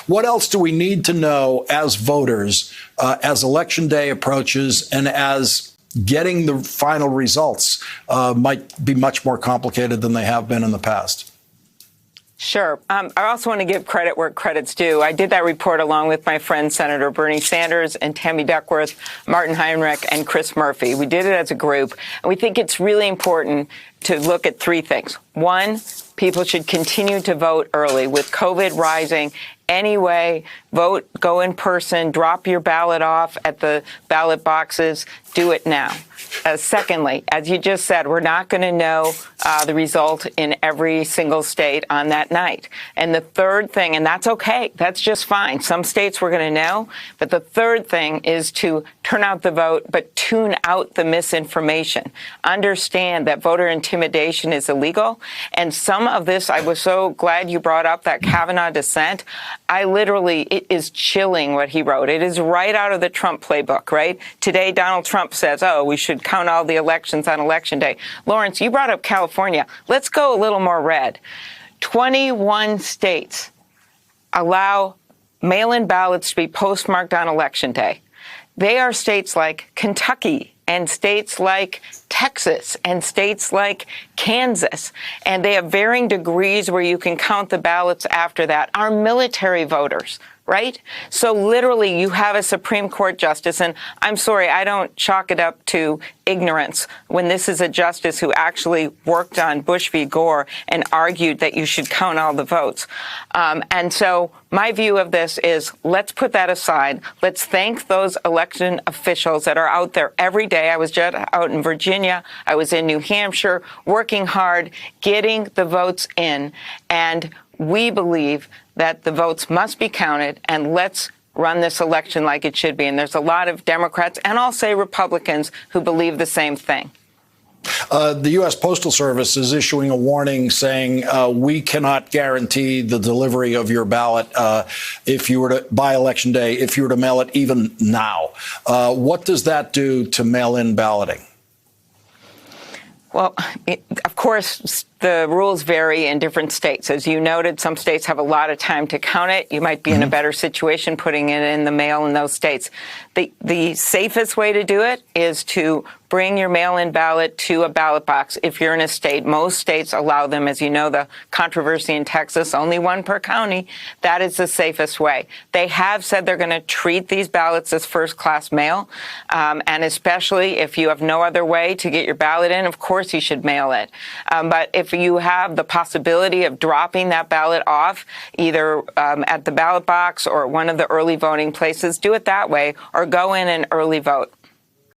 What else do we need to know as voters as Election Day approaches and as getting the final results might be much more complicated than they have been in the past? Sure. I also want to give credit where credit's due. I did that report along with my friend Senator Bernie Sanders and Tammy Duckworth, Martin Heinrich, and Chris Murphy. We did it as a group, and we think it's really important to look at three things. One, people should continue to vote early. With COVID rising, anyway, vote, go in person, drop your ballot off at the ballot boxes, do it now. Secondly, as you just said, we're not going to know the result in every single state on that night. And the third thing, and that's okay, that's just fine. Some states we're going to know. But the third thing is to turn out the vote, but tune out the misinformation. Understand that voter intimidation is illegal. And some of this, I was so glad you brought up that Kavanaugh dissent. It is chilling what he wrote. It is right out of the Trump playbook, right? Today, Donald Trump says, we should count all the elections on Election Day. Lawrence, you brought up California. Let's go a little more red. 21 states allow mail-in ballots to be postmarked on Election Day. They are states like Kentucky and states like Texas and states like Kansas. And they have varying degrees where you can count the ballots after that. Our military voters, right? So literally you have a Supreme Court justice, and I'm sorry, I don't chalk it up to ignorance when this is a justice who actually worked on Bush v. Gore and argued that you should count all the votes. And so my view of this is let's put that aside. Let's thank those election officials that are out there every day. I was just out in Virginia. I was in New Hampshire working hard, getting the votes in. And we believe that the votes must be counted, and let's run this election like it should be. And there's a lot of Democrats, and I'll say Republicans, who believe the same thing. The U.S. Postal Service is issuing a warning saying we cannot guarantee the delivery of your ballot if you were to, by Election Day, if you were to mail it even now. What does that do to mail-in balloting? Well, of course, the rules vary in different states. As you noted, some states have a lot of time to count it. You might be in a better situation putting it in the mail in those states. The safest way to do it is to bring your mail-in ballot to a ballot box if you're in a state. Most states allow them. As you know, the controversy in Texas, only one per county. That is the safest way. They have said they're going to treat these ballots as first-class mail, and especially if you have no other way to get your ballot in, of course you should mail it. But if you have the possibility of dropping that ballot off, either at the ballot box or one of the early voting places, do it that way, or go in and early vote.